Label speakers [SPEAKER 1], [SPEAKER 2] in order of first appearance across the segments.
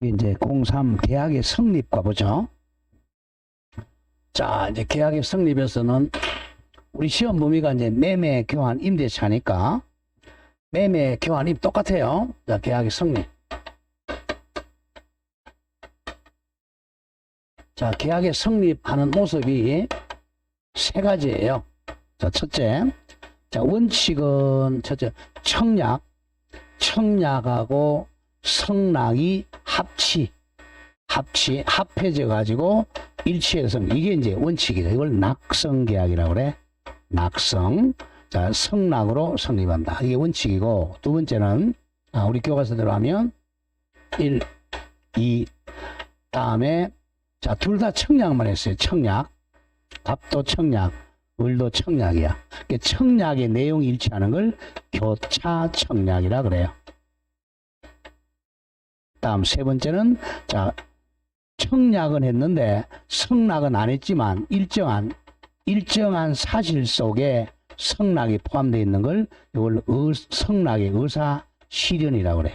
[SPEAKER 1] 이제 03 계약의 성립과 보죠. 자, 이제 계약의 성립에서는 우리 시험 범위가 이제 매매, 교환, 임대차니까 매매, 교환, 임 똑같아요. 자, 계약의 성립. 자, 계약의 성립하는 모습이 세 가지예요. 자, 첫째. 자, 원칙은 첫째, 청약하고 성락이 합해져 가지고 일치해서 이게 이제 원칙이죠. 이걸 낙성계약이라고 그래. 낙성. 자, 성락으로 성립한다. 이게 원칙이고, 두 번째는 우리 교과서대로 하면 1, 2, 다음에 자, 둘 다 청약만 했어요. 청약. 갑도 청약, 을도 청약이야. 청약의 내용이 일치하는 걸 교차 청약이라 그래요. 다음 세 번째는 자, 청약은 했는데 성락은 안 했지만 일정한 사실 속에 성락이 포함되어 있는 걸 이걸 성락의 의사실현이라고 그래.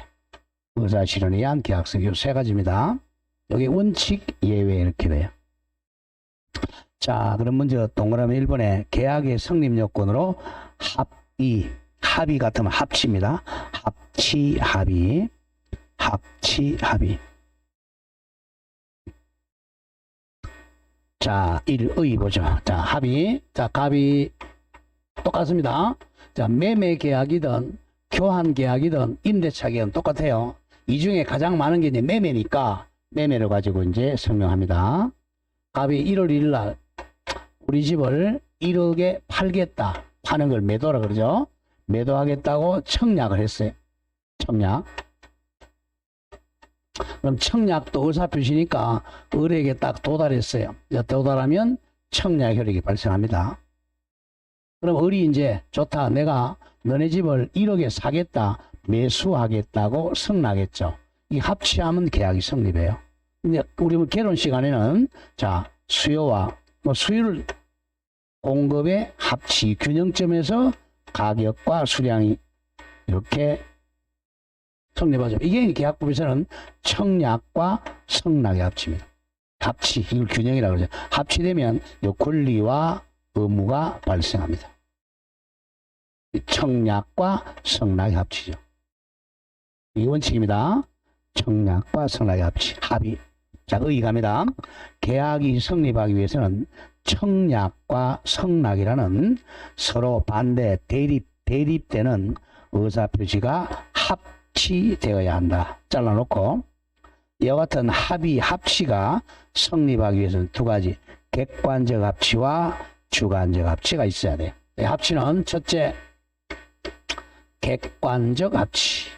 [SPEAKER 1] 의사실현에 의한 계약서. 이 세 가지입니다. 여기 원칙, 예외 이렇게 돼요. 자, 그럼 먼저 동그라미 1번에 계약의 성립 요건으로 합의 같으면 합치입니다. 합의. 자, 1의 보죠. 자, 합의. 자, 갑이 똑같습니다. 자, 매매 계약이든 교환 계약이든 임대차 계약은 똑같아요. 이 중에 가장 많은 게 이제 매매니까 매매를 가지고 이제 설명합니다. 갑이 1월 1일 날 우리 집을 1억에 팔겠다. 파는 걸 매도라 그러죠. 매도하겠다고 청약을 했어요. 청약. 그럼 청약도 의사표시니까 을에게 딱 도달했어요. 도달하면 청약 효력이 발생합니다. 그럼 을이 이제 좋다. 내가 너네 집을 1억에 사겠다. 매수하겠다고 성락했죠. 이 합치하면 계약이 성립해요. 근데 우리 개론 시간에는 자, 수요와 수요를 공급의 합치 균형점에서 가격과 수량이 이렇게 성립하죠. 이게 계약법에서는 청약과 성락의 합치입니다. 합치, 이걸 균형이라고 그러죠. 합치되면 이 권리와 의무가 발생합니다. 청약과 성락의 합치죠. 이 원칙입니다. 청약과 성락의 합치, 합의. 자, 의 갑니다. 계약이 성립하기 위해서는 청약과 성락이라는 서로 반대, 대립되는 의사표시가 합치되어야 한다. 잘라놓고 이와 같은 합치가 성립하기 위해서는 두 가지, 객관적 합치와 주관적 합치가 있어야 돼요. 합치는 첫째, 객관적 합치.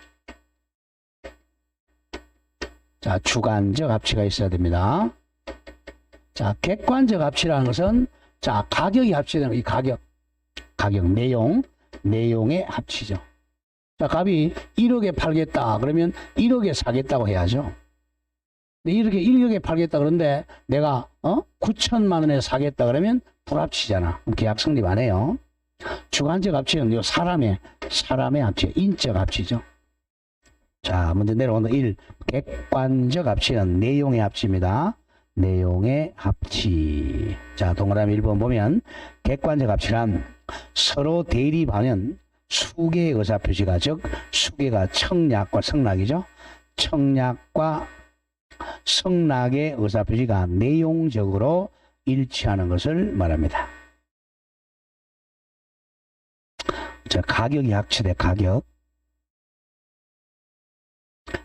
[SPEAKER 1] 자, 주관적 합치가 있어야 됩니다. 자, 객관적 합치라는 것은 자, 가격이 합치되는 이 가격, 내용의 합치죠. 자, 값이 1억에 팔겠다. 그러면 1억에 사겠다고 해야죠. 근데 이렇게 1억에 팔겠다 그런데 내가 9천만 원에 사겠다 그러면 불합치잖아. 계약 성립 안 해요. 주관적 합치는 요 사람의 합치, 인적 합치죠. 자, 먼저 내려온다. 1. 객관적 합치는 내용의 합치입니다. 내용의 합치. 자, 동그라미 1번 보면 객관적 합치란 서로 대립하는 수개의 의사표시가, 즉 수개가 청약과 성락이죠. 청약과 성락의 의사표시가 내용적으로 일치하는 것을 말합니다. 자, 가격이 합치돼. 가격.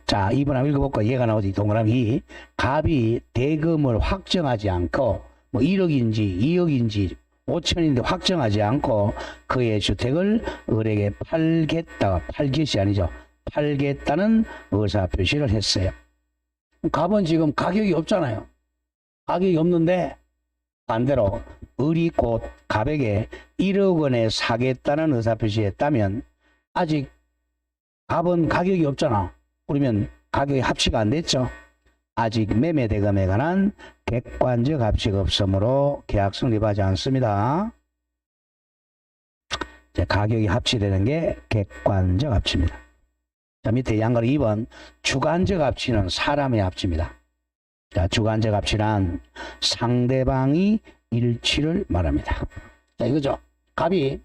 [SPEAKER 1] 자, 2번 한번 읽어볼까? 얘가 나오지. 동그라미. 갑이 대금을 확정하지 않고 1억인지 2억인지 5천인데 확정하지 않고 그의 주택을 을에게 팔get이 아니죠. 팔겠다는 의사표시를 했어요. 갑은 지금 가격이 없잖아요. 가격이 없는데 반대로 을이 곧 갑에게 1억 원에 사겠다는 의사표시를 했다면 아직 갑은 가격이 없잖아. 그러면 가격이 합치가 안 됐죠. 아직 매매 대금에 관한 객관적 합치가 없으므로 계약 성립하지 않습니다. 가격이 합치되는 게 객관적 합치입니다. 자, 밑에 양가로 2번 주관적 합치는 사람의 합치입니다. 자, 주관적 합치란 상대방이 일치를 말합니다. 자, 이거죠. 갑이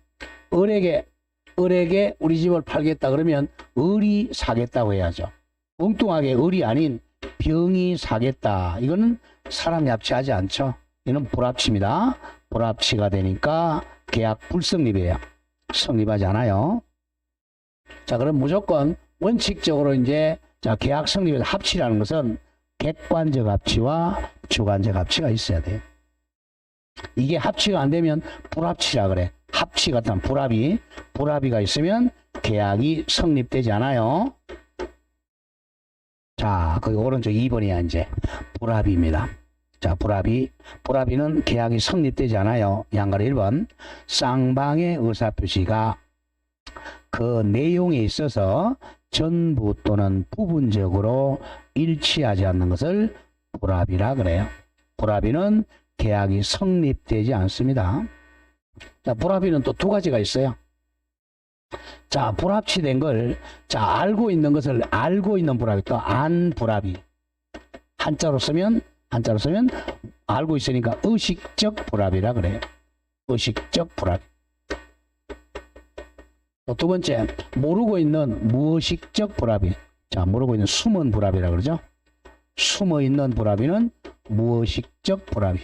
[SPEAKER 1] 을에게 우리 집을 팔겠다 그러면 을이 사겠다고 해야죠. 엉뚱하게 을이 아닌 병이 사겠다. 이거는 사람이 합치하지 않죠. 이는 불합치입니다. 불합치가 되니까 계약 불성립이에요. 성립하지 않아요. 자, 그럼 무조건 원칙적으로 이제 자, 계약 성립에서 합치라는 것은 객관적 합치와 주관적 합치가 있어야 돼요. 이게 합치가 안 되면 불합치라 그래. 합치 같은 불합의가 있으면 계약이 성립되지 않아요. 자, 거기 오른쪽 2번이야 이제 불합의입니다. 자, 불합의는 계약이 성립되지 않아요. 양가로 1번 쌍방의 의사표시가 그 내용에 있어서 전부 또는 부분적으로 일치하지 않는 것을 불합의라 그래요. 불합의는 계약이 성립되지 않습니다. 자, 불합의는 또 두 가지가 있어요. 자, 불합치된 걸, 자, 알고 있는 것을 알고 있는 불합의, 또 안불합의. 한자로 쓰면 알고 있으니까 의식적 불합의라 그래요. 의식적 불합의. 또 두 번째, 모르고 있는 무의식적 불합의. 자, 모르고 있는 숨은 불합의라 그러죠. 숨어 있는 불합의는 무의식적 불합의.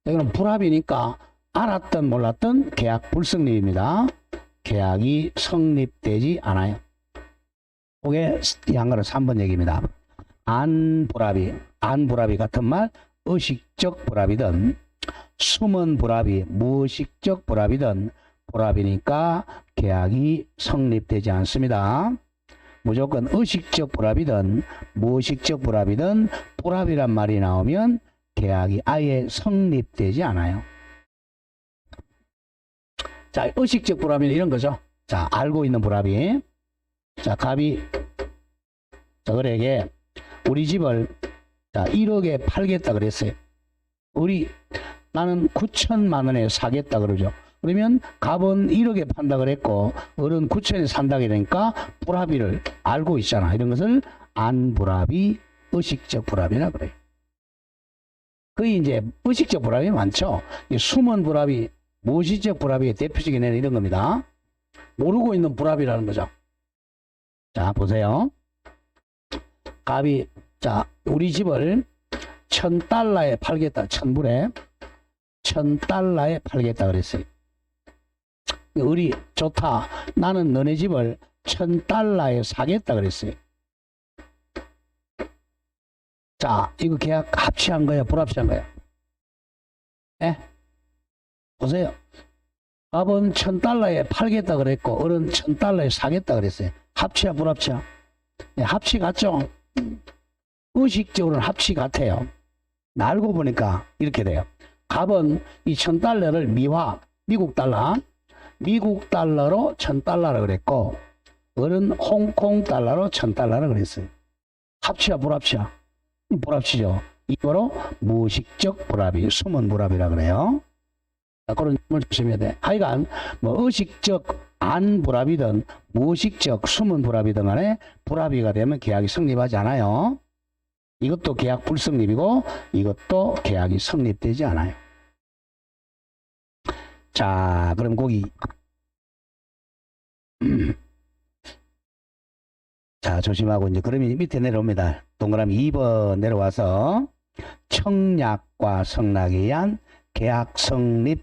[SPEAKER 1] 이거는 불합의니까 알았든 몰랐든 계약 불성립입니다. 계약이 성립되지 않아요. 그게 양가로 3번 얘기입니다. 안불합의 같은 말 의식적 불합의든 숨은 불합의 무의식적 불합의든 불합의니까 계약이 성립되지 않습니다. 무조건 의식적 불합의든 무의식적 불합의든 불합의란 말이 나오면 계약이 아예 성립되지 않아요. 자, 의식적 불합의는 이런 거죠. 자, 알고 있는 불합의. 자, 갑이 자, 을에게 우리 집을 자, 1억에 팔겠다 그랬어요. 나는 9천만 원에 사겠다 그러죠. 그러면 갑은 1억에 판다 그랬고 을은 9천에 산다 그러니까 불합의를 알고 있잖아. 이런 것을 안불합의, 의식적 불합의라 그래요. 거의 이제 의식적 불합의 많죠. 숨은 불합의, 무의식적 불합의의 대표적인 예는 이런 겁니다. 모르고 있는 불합의라는 거죠. 자, 보세요. 갑이 자, 우리 집을 1,000달러에 팔겠다. 1,000불에 1,000달러에 팔겠다 그랬어요. 을이 좋다. 나는 너네 집을 1,000달러에 사겠다 그랬어요. 자, 이거 계약 합치한 거야, 불합치한 거야? 예? 보세요. 갑은 1,000달러에 팔겠다 그랬고, 을은 1,000달러에 사겠다 그랬어요. 합치야, 불합치야? 네, 합치 같죠? 의식적으로는 합치 같아요. 알고 보니까 이렇게 돼요. 갑은 이 1,000달러를 미국 달러로 1,000달러라 그랬고, 을은 홍콩 달러로 1,000달러라 그랬어요. 합치야, 불합치야? 불합치죠. 이거로 무의식적 불합의, 숨은 불합의라 그래요. 자, 그런 점을 조심해야 돼. 하여간 뭐 의식적 안불합의든 무의식적 숨은 불합의든 간에 불합의가 되면 계약이 성립하지 않아요. 이것도 계약 불성립이고 이것도 계약이 성립되지 않아요. 자, 그럼 거기 자, 조심하고 이제 그러면 밑에 내려옵니다. 동그라미 2번 내려와서 청약과 성락에 의한 계약 성립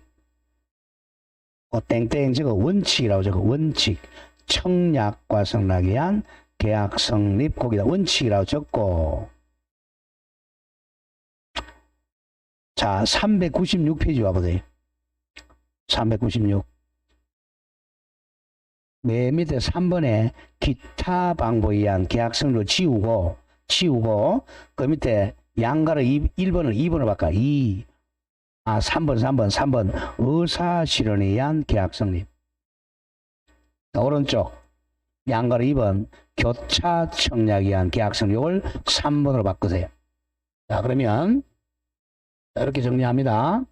[SPEAKER 1] 땡땡 저거 원칙이라고 저거 원칙 청약과 성락에 의한 계약 성립 거기다 원칙이라고 적고 자 396페이지 와보세요. 396 맨 밑에 3번에 기타 방법에 의한 계약 성립을 지우고 그 밑에 양가로 1번을 2번으로 바꿔 3번 의사실현에 의한 계약 성립. 오른쪽 양가로 2번 교차 청약에 의한 계약 성립을 3번으로 바꾸세요. 자, 그러면 이렇게 정리합니다.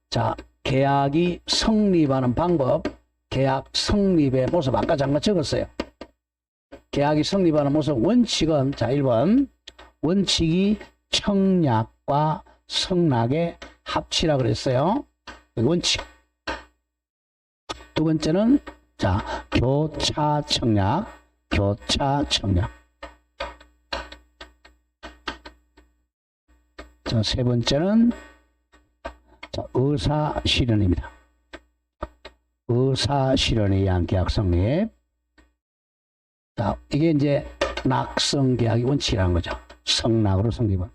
[SPEAKER 1] 자, 계약이 성립하는 방법 계약 성립의 모습 아까 잠깐 적었어요. 계약이 성립하는 모습 원칙은 자 1번 원칙이 청약과 성락의 합치라 그랬어요. 원칙. 두 번째는 자 교차 청약. 자, 세 번째는 자, 의사 실현입니다. 의사 실현에 의한 계약 성립. 자, 이게 이제 낙성 계약의 원칙이라는 거죠. 성락으로 성립은.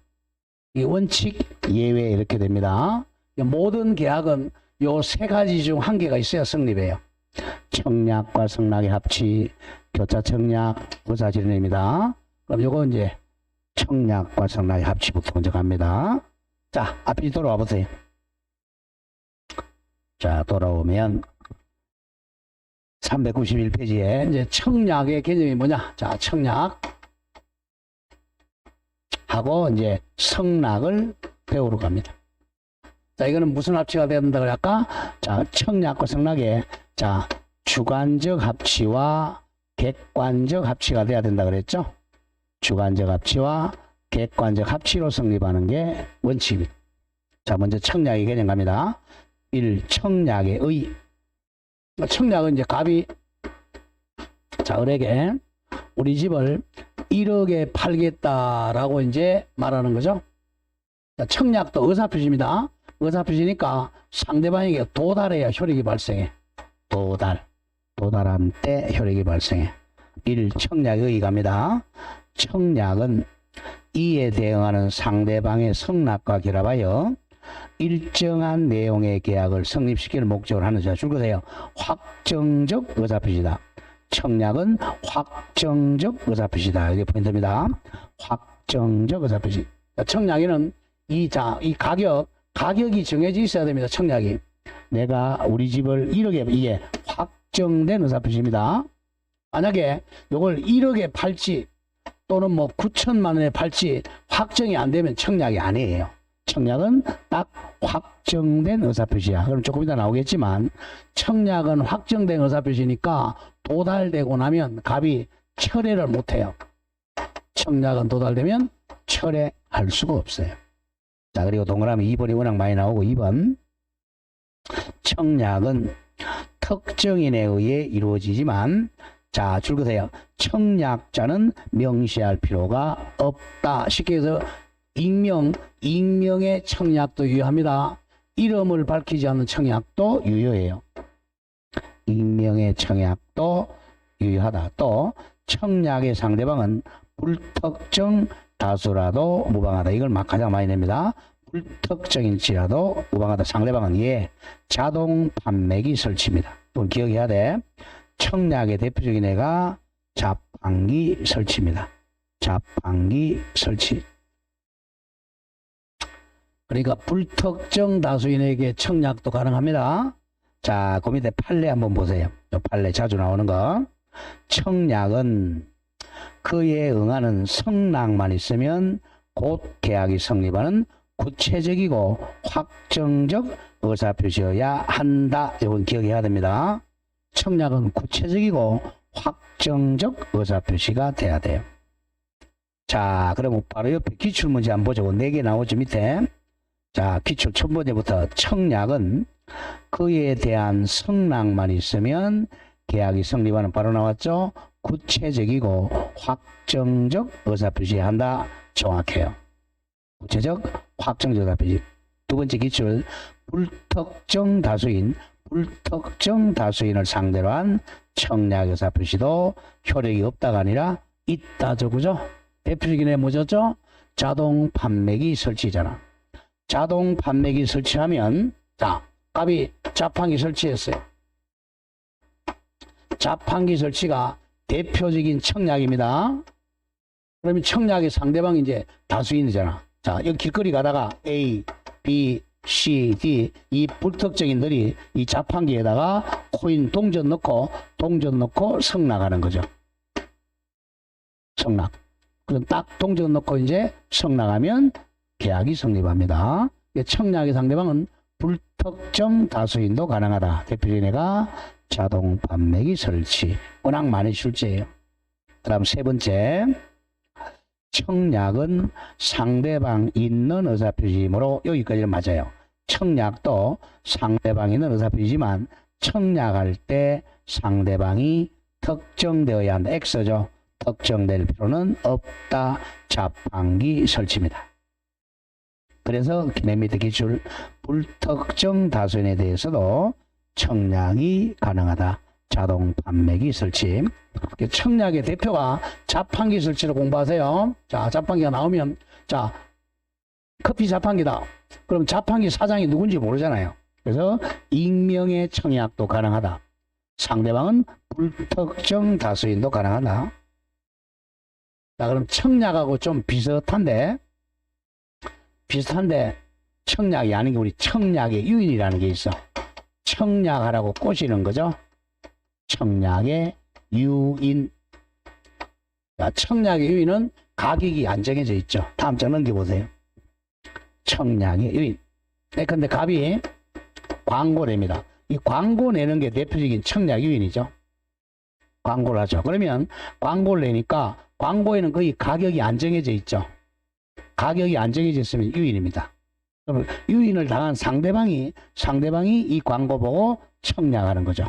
[SPEAKER 1] 이 원칙 예외 이렇게 됩니다. 모든 계약은 요 세 가지 중 한 개가 있어야 성립해요. 청약과 성락의 합치, 교차 청약, 의사 실현입니다. 그럼 요거 이제 청약과 성락의 합치부터 먼저 갑니다. 자, 앞에 돌아와 보세요. 자, 돌아오면 391페이지에 이제 청약의 개념이 뭐냐? 자, 청약 하고 이제 성락을 배우러 갑니다. 자, 이거는 무슨 합치가 된다고 할까? 자, 청약과 성락의 자, 주관적 합치와 객관적 합치가 돼야 된다 그랬죠? 주관적 합치와 객관적 합치로 성립하는 게 원칙입니다. 자, 먼저 청약의 개념 갑니다. 1. 청약의 의. 청약은 이제 갑이 자, 을에게 우리 집을 1억에 팔겠다라고 이제 말하는 거죠. 자, 청약도 의사표시입니다. 의사표시니까 상대방에게 도달해야 효력이 발생해. 도달한 때 효력이 발생해. 1. 청약의 의 갑니다. 청약은 이에 대응하는 상대방의 성락과 결합하여 일정한 내용의 계약을 성립시킬 목적으로 하는 자 줄거세요. 확정적 의사표시다. 청약은 확정적 의사표시다. 이게 포인트입니다. 확정적 의사표시. 청약에는 이 가격이 정해져 있어야 됩니다. 청약이. 내가 우리 집을 1억에 이게 확정된 의사표시입니다. 만약에 이걸 1억에 팔지 또는 뭐 9천만 원에 팔지 확정이 안 되면 청약이 아니에요. 청약은 딱 확정된 의사표시야. 그럼 조금 이따 나오겠지만 청약은 확정된 의사표시니까 도달되고 나면 갑이 철회를 못해요. 청약은 도달되면 철회할 수가 없어요. 자, 그리고 동그라미 2번이 워낙 많이 나오고 2번 청약은 특정인에 의해 이루어지지만 자, 줄거세요. 청약자는 명시할 필요가 없다. 쉽게 해서 익명의 청약도 유효합니다. 이름을 밝히지 않는 청약도 유효해요. 익명의 청약도 유효하다. 또 청약의 상대방은 불특정 다수라도 무방하다. 이걸 가장 많이 냅니다. 불특정일지라도 무방하다. 상대방은 자동 판매기 설치입니다. 이걸 기억해야 돼. 청약의 대표적인 애가 자판기 설치입니다. 자판기 설치. 그러니까 불특정 다수인에게 청약도 가능합니다. 자, 그 밑에 판례 한번 보세요. 판례 자주 나오는 거. 청약은 그에 응하는 성락만 있으면 곧 계약이 성립하는 구체적이고 확정적 의사표시여야 한다. 이건 기억해야 됩니다. 청약은 구체적이고 확정적 의사표시가 돼야 돼요. 자, 그러면 바로 옆에 기출문제 한번 보죠. 4개 나오죠, 밑에. 자, 기출 첫 번째부터 청약은 그에 대한 성락만 있으면 계약이 성립하는 바로 나왔죠. 구체적이고 확정적 의사표시해야 한다. 정확해요. 구체적, 확정적 의사표시. 두 번째 기출, 불특정 다수인을 상대로 한 청약 의사표시도 효력이 없다가 아니라 있다죠. 그죠? 대표적인 애 뭐죠? 자동 판매기 설치잖아. 자동 판매기 설치하면 자, 갑이 자판기 설치했어요. 자판기 설치가 대표적인 청약입니다. 그러면 청약의 상대방이 이제 다수인이잖아. 자, 여기 길거리 가다가 A, B, C, D 이 불특정인들이 이 자판기에다가 코인 동전 넣고 성락하는 거죠. 성락. 그럼 딱 동전 넣고 이제 성락하면 계약이 성립합니다. 청약의 상대방은 불특정 다수인도 가능하다. 대표적인 애가 자동 판매기 설치. 워낙 많이 출제해요. 그다음 세 번째, 청약은 상대방 있는 의사표시이므로 여기까지는 맞아요. 청약도 상대방이 있는 의사표시지만 청약할 때 상대방이 특정되어야 한다. X죠. 특정될 필요는 없다. 자판기 설치입니다. 그래서 맨 밑에 기출 불특정 다수인에 대해서도 청약이 가능하다. 자동 판매기 설치. 청약의 대표가 자판기 설치를 공부하세요. 자, 자판기가 나오면 자, 커피 자판기다. 그럼 자판기 사장이 누군지 모르잖아요. 그래서 익명의 청약도 가능하다. 상대방은 불특정 다수인도 가능하다. 자, 그럼 청약하고 좀 비슷한데 청약이 아닌 게 우리 청약의 유인이라는 게 있어. 청약하라고 꼬시는 거죠. 청약의 유인. 자, 청약의 유인은 가격이 안 정해져 있죠. 다음 장 넘겨보세요. 청약의 유인. 네, 근데 값이 광고래입니다. 이 광고 내는 게 대표적인 청약 유인이죠. 광고를 하죠. 그러면 광고를 내니까 광고에는 거의 가격이 안 정해져 있죠. 가격이 안 정해져 있으면 유인입니다. 그럼 유인을 당한 상대방이 이 광고 보고 청약하는 거죠.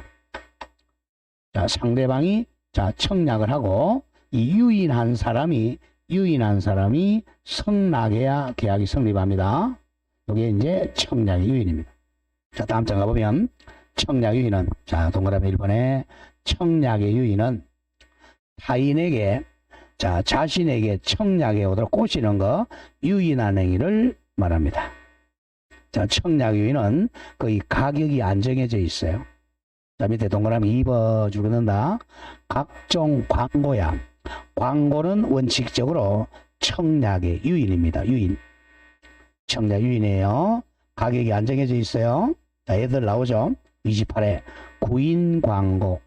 [SPEAKER 1] 자, 상대방이 청약을 하고 이 유인한 사람이 성낙해야 계약이 성립합니다. 이게 이제 청약의 유인입니다. 자, 다음 장 가보면 청약 유인은 동그라미 1번에 청약의 유인은 타인에게 자신에게 청약해 오도록 꼬시는 거 유인한 행위를 말합니다. 자, 청약 유인은 거의 가격이 안 정해져 있어요. 자, 밑에 동그라미 2번 줄 긋는다. 각종 광고야. 광고는 원칙적으로 청약의 유인입니다. 유인. 청약 유인이에요. 가격이 안 정해져 있어요. 자, 얘들 나오죠. 28회 구인 광고,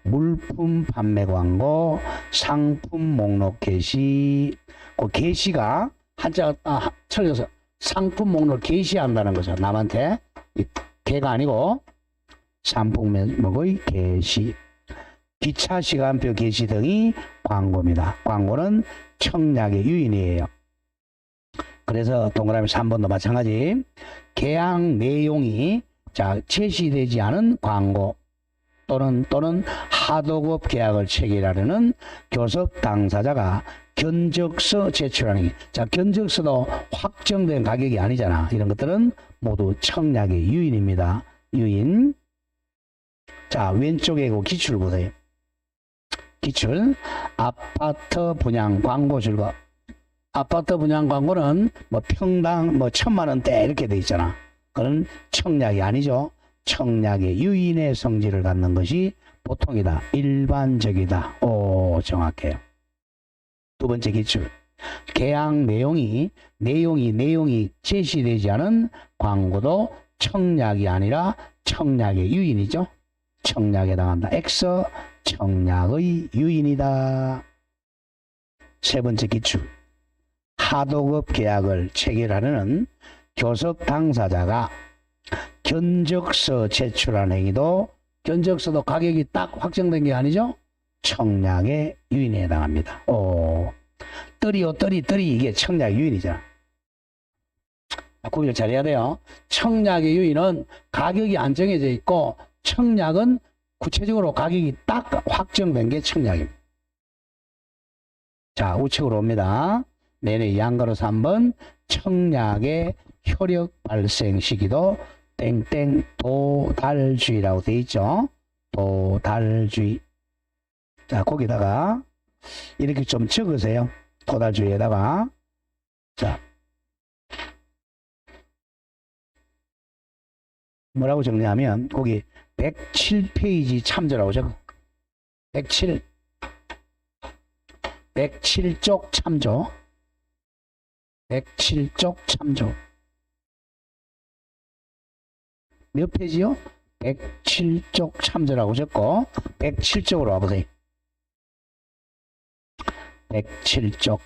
[SPEAKER 1] 물품 판매 광고, 상품 목록 게시. 그 게시가 한자가 틀려서 상품 목록을 게시한다는 거죠. 남한테. 개가 아니고 상품 목록의 게시. 기차 시간표 게시 등이 광고입니다. 광고는 청약의 유인이에요. 그래서 동그라미 3번도 마찬가지. 계약 내용이 제시되지 않은 광고 또는 하도급 계약을 체결하려는 교섭 당사자가 견적서 제출하는 게. 자, 견적서도 확정된 가격이 아니잖아. 이런 것들은 모두 청약의 유인입니다. 유인. 자, 왼쪽에 그 기출 보세요. 기출. 아파트 분양 광고 줄거. 아파트 분양 광고는 평당 1,000만원대 이렇게 돼 있잖아. 그건 청약이 아니죠. 청약의 유인의 성질을 갖는 것이 보통이다. 일반적이다. 오, 정확해요. 두 번째 기출. 계약 내용이 제시되지 않은 광고도 청약이 아니라 청약의 유인이죠. 청약에 해당한다. X, 청약의 유인이다. 세 번째 기출. 하도급 계약을 체결하려는 교섭 당사자가 견적서 제출한 행위도, 견적서도 가격이 딱 확정된 게 아니죠. 청약의 유인에 해당합니다. 오, 떨이 이게 청약 유인이잖아. 구별 잘해야 돼요. 청약의 유인은 가격이 안 정해져 있고, 청약은 구체적으로 가격이 딱 확정된 게 청약입니다. 자, 우측으로 옵니다. 내내 양가로 3번 청약의 효력 발생 시기도 땡땡 도달주의라고 되어 있죠. 도달주의. 자, 거기다가 이렇게 좀 적으세요. 도달주의에다가. 자, 뭐라고 정리하면 거기 107페이지 참조라고 적어. 107쪽 참조. 107쪽 참조. 몇 페이지요? 107쪽 참조라고 적고 107쪽으로 와보세요. 107쪽.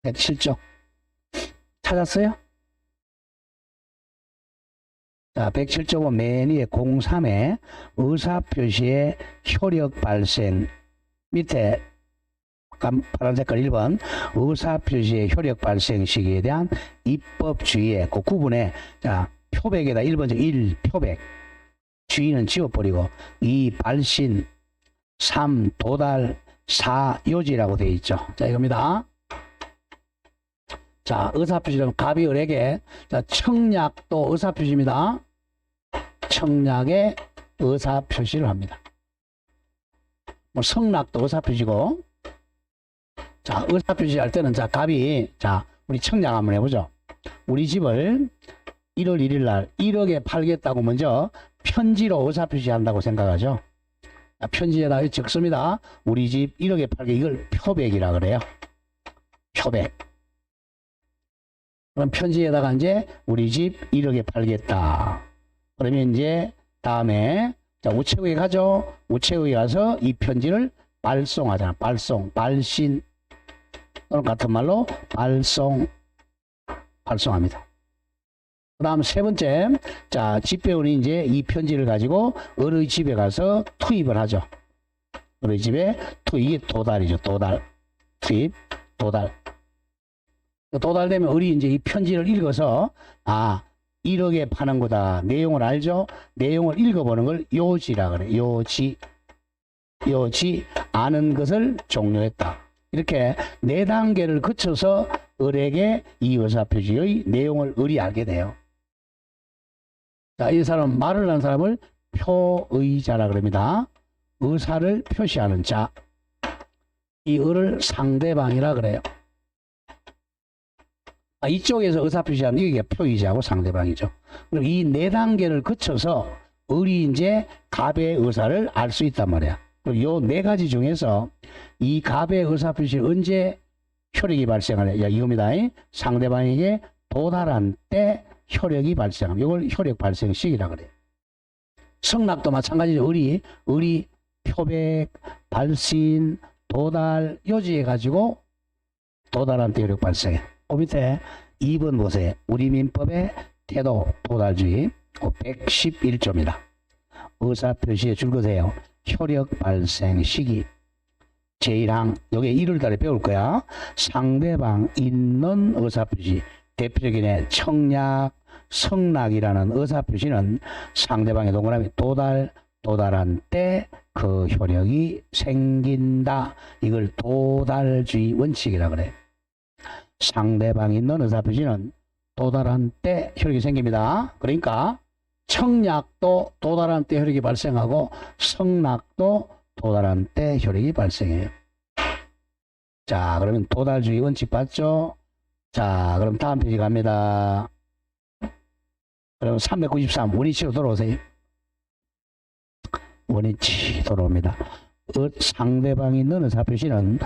[SPEAKER 1] 107쪽. 찾았어요? 자, 107조고 맨 위에 03에 의사표시의 효력 발생 밑에 파란 색깔 1번 의사표시의 효력 발생 시기에 대한 입법 주의에 그 구분에 자 표백에다 1번째 1 표백 주의는 지워버리고 2 발신 3 도달 4 요지라고 되어 있죠. 자 이겁니다. 자 의사표시는 갑이 을에게 자 청약도 의사표시입니다. 청약의 의사표시를 합니다. 뭐 성낙도 의사표시고 자 의사표시 할 때는 자 갑이 자 우리 청약 한번 해보죠. 우리 집을 1월 1일 날 1억에 팔겠다고 먼저 편지로 의사표시 한다고 생각하죠. 편지에다 적습니다. 우리 집 1억에 팔게 이걸 표백이라 그래요. 표백. 그럼 편지에다가 이제 우리 집 1억에 팔겠다. 그러면 이제 다음에 자 우체국에 가죠. 우체국에 가서 이 편지를 발송하잖아. 발송, 발신 또는 같은 말로 발송합니다. 그 다음 세 번째 자 집배원이 이제 이 편지를 가지고 을의 집에 가서 투입을 하죠. 을의 집에 이게 도달이죠. 도달 투입 도달 도달되면 을이 이제 이 편지를 읽어서 아 1억에 파는 거다. 내용을 알죠? 내용을 읽어보는 걸 요지라 그래. 요지 아는 것을 종료했다. 이렇게 4단계를 거쳐서 을에게 이 의사표시의 내용을 을이 알게 돼요. 자, 이 사람 말을 하는 사람을 표의자라 그럽니다. 의사를 표시하는 자. 이 을을 상대방이라 그래요. 이쪽에서 의사표시하는 이게 표의자고 상대방이죠. 그럼 이 4단계를 거쳐서 을이 이제 갑의 의사를 알 수 있단 말이야. 그럼 요 4가지 중에서 이 갑의 의사표시를 언제 효력이 발생하냐 이겁니다. 상대방에게 도달한 때 효력이 발생함. 이걸 효력 발생 시기라 그래요. 성낙도 마찬가지로 을이 표백, 발신, 도달, 요지해 가지고 도달한 때 효력 발생해. 그 밑에 2번 보세요. 우리 민법의 태도 도달주의 111조입니다. 의사표시에 줄거세요. 효력 발생 시기 제1항 요게 1월달에 배울 거야. 상대방 있는 의사표시 대표적인 청약, 성낙이라는 의사표시는 상대방의 동그라미 도달한 때 그 효력이 생긴다. 이걸 도달주의 원칙이라 그래. 상대방이 있는 의사표시는 도달한 때 효력이 생깁니다. 그러니까 청약도 도달한 때 효력이 발생하고 성낙도 도달한 때 효력이 발생해요. 자, 그러면 도달주의 원칙 봤죠? 자, 그럼 다음 페이지 갑니다. 그럼 393 원위치로 돌아오세요. 원위치 돌아옵니다. 상대방이 있는 의사표시는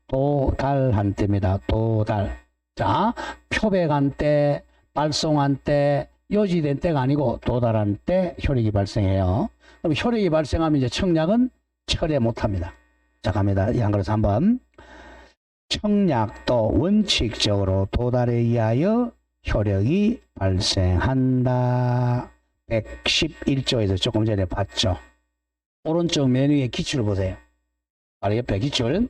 [SPEAKER 1] 도달한 때입니다. 도달. 자, 표백한 때, 발송한 때, 요지된 때가 아니고 도달한 때 효력이 발생해요. 그럼 효력이 발생하면 이제 청약은 철회 못합니다. 자, 갑니다. 이 한 그릇 한번. 청약도 원칙적으로 도달에 의하여 효력이 발생한다. 111조에서 조금 전에 봤죠. 오른쪽 메뉴의 기출을 보세요. 바로 옆에 기출.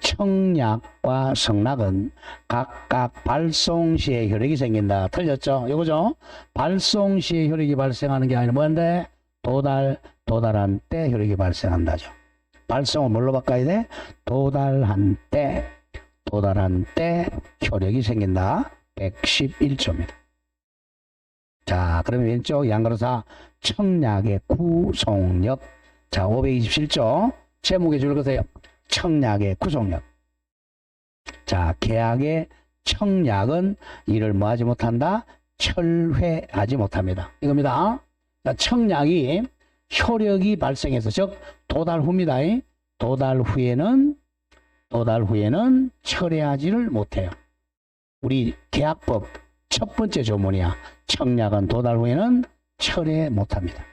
[SPEAKER 1] 청약과 성낙은 각각 발송 시에 효력이 생긴다. 틀렸죠? 이거죠? 발송 시에 효력이 발생하는 게 아니라 뭔데? 도달한 때 효력이 발생한다죠. 발송을 뭘로 바꿔야 돼? 도달한 때 효력이 생긴다. 111조입니다. 자, 그러면 왼쪽 양가로사 청약의 구속력. 자, 527조 제목에 줄거세요. 청약의 구속력. 자, 계약의 청약은 이를 뭐하지 못한다? 철회하지 못합니다. 이겁니다. 자, 청약이 효력이 발생해서 즉 도달 후입니다. 도달 후에는 철회하지를 못해요. 우리 계약법 첫 번째 조문이야. 청약은 도달 후에는 철회 못합니다.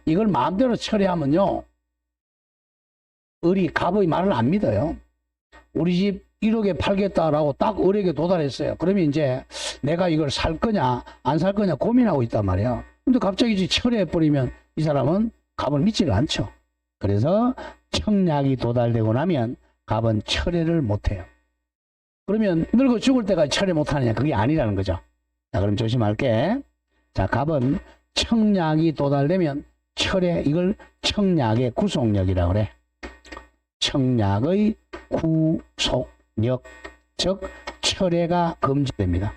[SPEAKER 1] 이걸 마음대로 철회하면요, 을이 갑의 말을 안 믿어요. 우리 집 1억에 팔겠다라고 딱 을에게 도달했어요. 그러면 이제 내가 이걸 살 거냐 안 살 거냐 고민하고 있단 말이야. 근데 갑자기 철회해버리면 이 사람은 갑을 믿지를 않죠. 그래서 청약이 도달되고 나면 갑은 철회를 못해요. 그러면 늙어 죽을 때까지 철회 못하느냐? 그게 아니라는 거죠. 자, 그럼 조심할게. 자, 갑은 청약이 도달되면 철회, 이걸 청약의 구속력이라고 그래. 청약의 구속력, 즉 철회가 금지됩니다.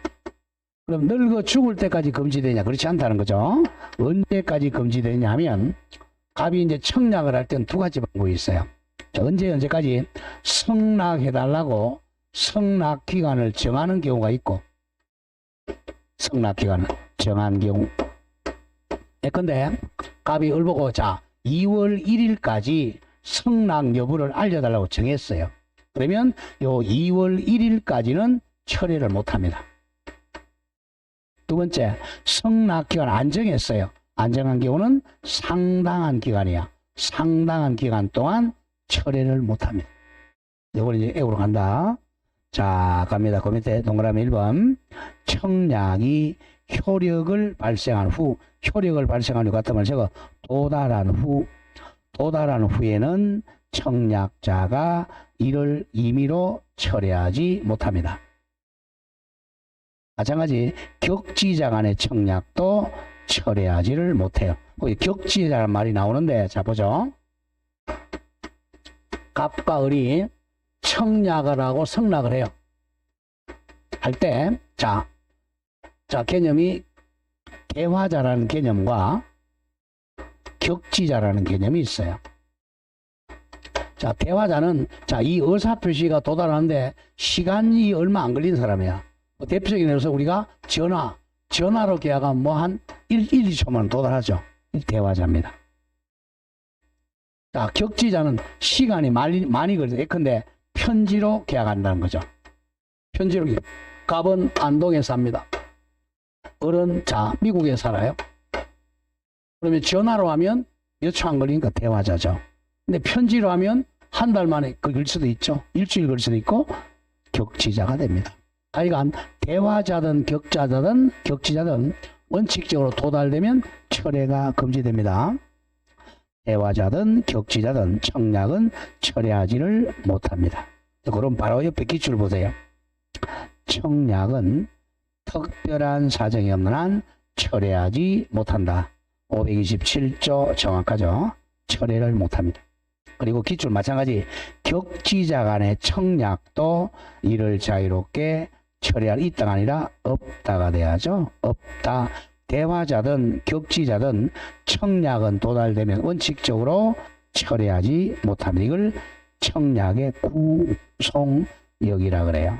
[SPEAKER 1] 그럼 늙어 죽을 때까지 금지되냐? 그렇지 않다는 거죠. 언제까지 금지되냐 하면 갑이 이제 청약을 할 때는 두 가지 방법이 있어요. 자, 언제까지 성락해달라고 성락기간을 정하는 경우가 있고, 성락기간을 정한 경우. 예컨대 갑이 을보고 자 2월 1일까지 성락 여부를 알려달라고 정했어요. 그러면 요 2월 1일까지는 철회를 못합니다. 두 번째, 성락기간 안 정했어요. 안 정한 경우는 상당한 기간이야. 상당한 기간 동안 철회를 못합니다. 이걸 이제 애우로 간다. 자, 갑니다. 그 밑에 동그라미 1번. 청약이 효력을 발생한 후, 효력을 발생한 후 같은 말 적어 도달한 후에는 청약자가 이를 임의로 철회하지 못합니다. 마찬가지 격지자 간의 청약도 철회하지를 못해요. 거기 격지자라는 말이 나오는데, 자 보죠. 갑과 을이 청약을 하고 성락을 해요. 할 때, 자 개념이 대화자라는 개념과 격지자라는 개념이 있어요. 자, 대화자는 이 의사표시가 도달하는데 시간이 얼마 안 걸린 사람이야. 대표적인 예로서 우리가 전화로 계약하면 뭐 한 1-2초만 도달하죠. 대화자입니다. 자, 격지자는 시간이 많이 걸려요. 예컨대 편지로 계약한다는 거죠. 편지로 계약. 갑은 안동에 삽니다. 을은 미국에 살아요. 그러면 전화로 하면 몇 초 안 걸리니까 대화자죠. 근데 편지로 하면 한 달 만에 걸릴 수도 있죠. 일주일 걸릴 수도 있고 격지자가 됩니다. 하여간 대화자든 격지자든 원칙적으로 도달되면 철회가 금지됩니다. 대화자든 격지자든 청약은 철회하지를 못합니다. 그럼 바로 옆에 기출 보세요. 청약은 특별한 사정이 없는 한 철회하지 못한다. 527조 정확하죠. 철회를 못합니다. 그리고 기출 마찬가지 격지자 간의 청약도 이를 자유롭게 철회할 있다가 아니라 없다가 돼야죠. 없다. 대화자든 격지자든 청약은 도달되면 원칙적으로 철회하지 못합니다. 이걸 청약의 구속력이라 그래요.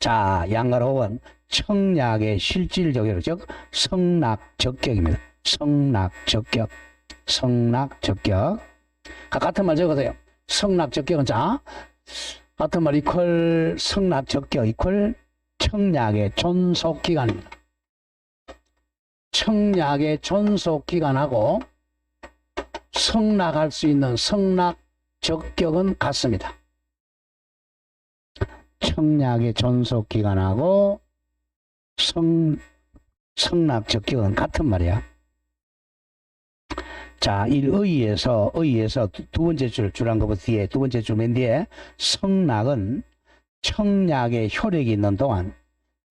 [SPEAKER 1] 자, 양가로운 청약의 실질적으로 즉 성락적격입니다. 성락적격. 같은 말 적으세요. 성락적격은 같은 말 이퀄 성락적격 이퀄 청약의 존속기간입니다. 청약의 존속기간하고 성락할 수 있는 성락적격은 같습니다. 청약의 존속기간하고 성락적격은 같은 말이야. 자, 의의에서 두 번째 줄 한 거부터 뒤에 두 번째 줄 맨 뒤에 성락은 청약의 효력이 있는 동안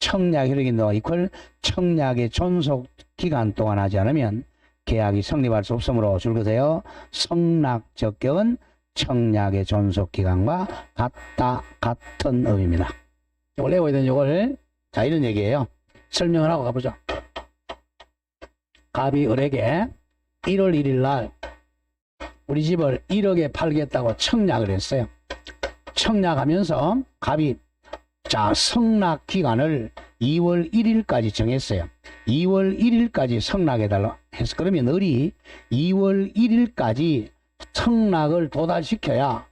[SPEAKER 1] 이퀄 청약의 존속 기간 동안 하지 않으면 계약이 성립할 수 없으므로 줄 거세요. 성락적격은 청약의 존속 기간과 같은 의미입니다. 이걸 외워야 되는 이걸 이런 얘기예요. 설명을 하고 가보죠. 갑이 을에게 1월 1일 날 우리 집을 1억에 팔겠다고 청약을 했어요. 청약하면서 갑이 성락 기간을 2월 1일까지 정했어요. 2월 1일까지 성락해달라 해서 그러면 을이 2월 1일까지 성락을 도달시켜야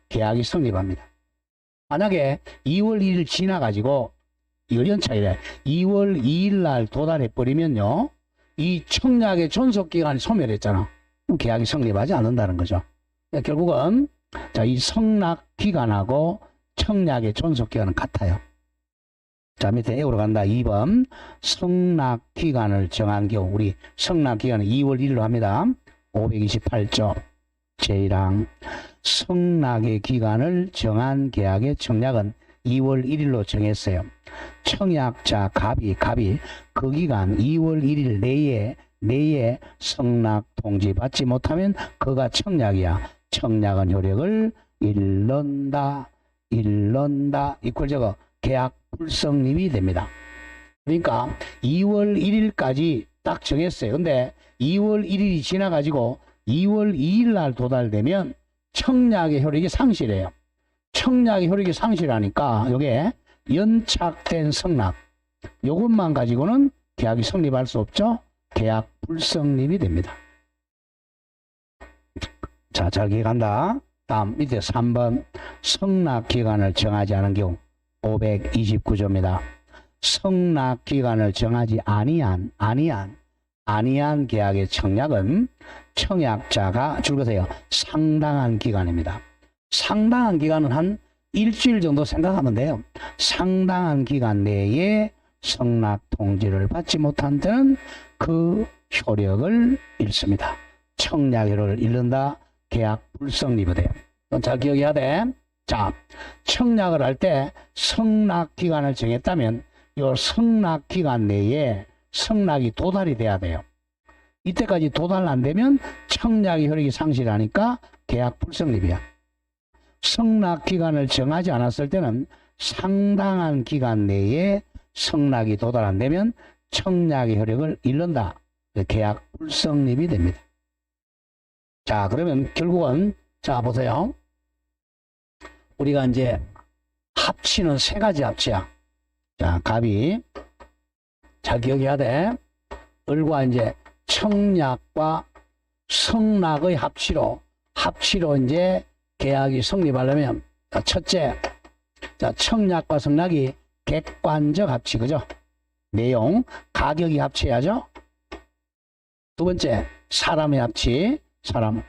[SPEAKER 1] 계약이 성립합니다. 만약에 2월 1일 지나가지고 이걸 연착이래. 2월 2일 날 도달해버리면요. 이 청약의 존속기간이 소멸했잖아. 그럼 계약이 성립하지 않는다는 거죠. 결국은 이 성락기간하고 청약의 존속기간은 같아요. 자, 밑에 A로 간다. 2번. 성납기간을 정한 경우, 우리 성납기간은 2월 1일로 합니다. 528조. 제1항. 성납의 기간을 정한 계약의 청약은 2월 1일로 정했어요. 청약자 갑이 그 기간 2월 1일 내에 성납 통지 받지 못하면 그가 청약이야. 청약은 효력을 잃는다. 이꼴 저거 계약 불성립이 됩니다. 그러니까 2월 1일까지 딱 정했어요. 근데 2월 1일이 지나가지고 2월 2일 날 도달되면 청약의 효력이 상실해요. 청약의 효력이 상실하니까 요게 연착된 성납, 요것만 가지고는 계약이 성립할 수 없죠. 계약 불성립이 됩니다. 자, 잘 기억한다. 다음 밑에 3번. 성납 기간을 정하지 않은 경우 529조입니다. 성납 기간을 정하지 아니한 계약의 청약은 청약자가 줄거세요. 상당한 기간입니다. 상당한 기간은 한 일주일 정도 생각하면 돼요. 상당한 기간 내에 성납 통지를 받지 못한 때는 그 효력을 잃습니다. 청약 효력을 잃는다. 계약 불성립이 돼요. 이건 잘 기억해야 돼. 자, 청약을 할 때 성납 기간을 정했다면 이 성납 기간 내에 성납이 도달이 돼야 돼요. 이때까지 도달 안 되면 청약의 효력이 상실하니까 계약 불성립이야. 성납 기간을 정하지 않았을 때는 상당한 기간 내에 성납이 도달 안 되면 청약의 효력을 잃는다. 계약 불성립이 됩니다. 자, 그러면 결국은 자 보세요. 우리가 이제 합치는 세 가지 합치야. 자, 갑이 잘 기억해야 돼. 을과 이제 청약과 성납의 합치로 이제 계약이 성립하려면 첫째, 자, 청약과 성납이 객관적 합치, 그죠? 내용, 가격이 합쳐야죠. 두 번째, 사람의 합치, 사람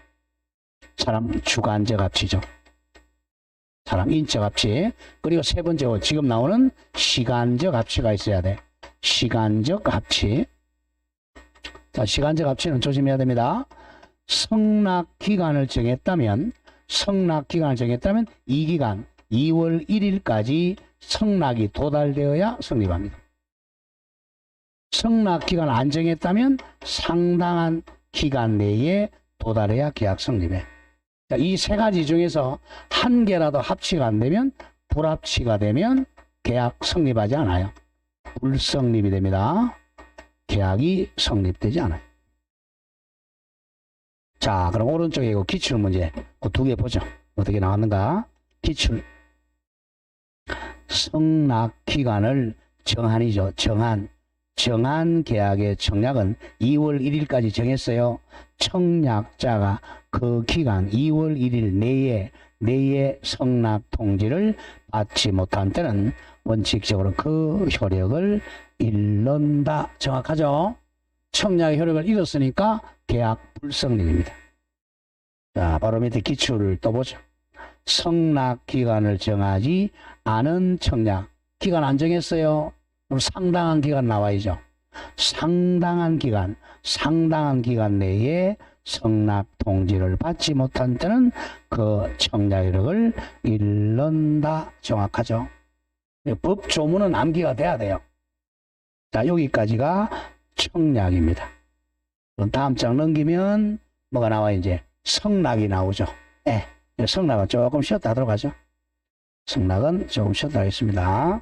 [SPEAKER 1] 주관적 합치죠. 사람 인적 합치. 그리고 세 번째, 지금 나오는 시간적 합치가 있어야 돼. 시간적 합치. 자, 시간적 합치는 조심해야 됩니다. 성납 기간을 정했다면 이 기간 2월 1일까지 성납이 도달되어야 성립합니다. 성납 기간 안 정했다면 상당한 기간 내에 도달해야 계약 성립해. 이 세 가지 중에서 한 개라도 합치가 안 되면 불합치가 되면 계약 성립하지 않아요. 불성립이 됩니다. 계약이 성립되지 않아요. 자, 그럼 오른쪽에 이거 기출 문제 두 개 보죠. 어떻게 나왔는가? 기출. 성납 기간을 정한이죠. 정한 계약의 청약은 2월 1일까지 정했어요. 청약자가 그 기간 2월 1일 내에 성납 통지를 받지 못한 때는 원칙적으로 그 효력을 잃는다. 정확하죠? 청약의 효력을 잃었으니까 계약 불성립입니다. 자, 바로 밑에 기출을 또 보죠. 성납 기간을 정하지 않은 청약. 기간 안 정했어요. 그럼 상당한 기간 나와야죠. 상당한 기간 내에 성납 통지를 받지 못한 때는 그 청약 효력을 잃는다. 정확하죠? 법 조문은 암기가 돼야 돼요. 자, 여기까지가 청약입니다. 다음 장 넘기면 뭐가 나와요? 이제 성납이 나오죠. 네, 성납은 조금 쉬었다 하도록 하죠. 성납은 조금 쉬었다 하겠습니다.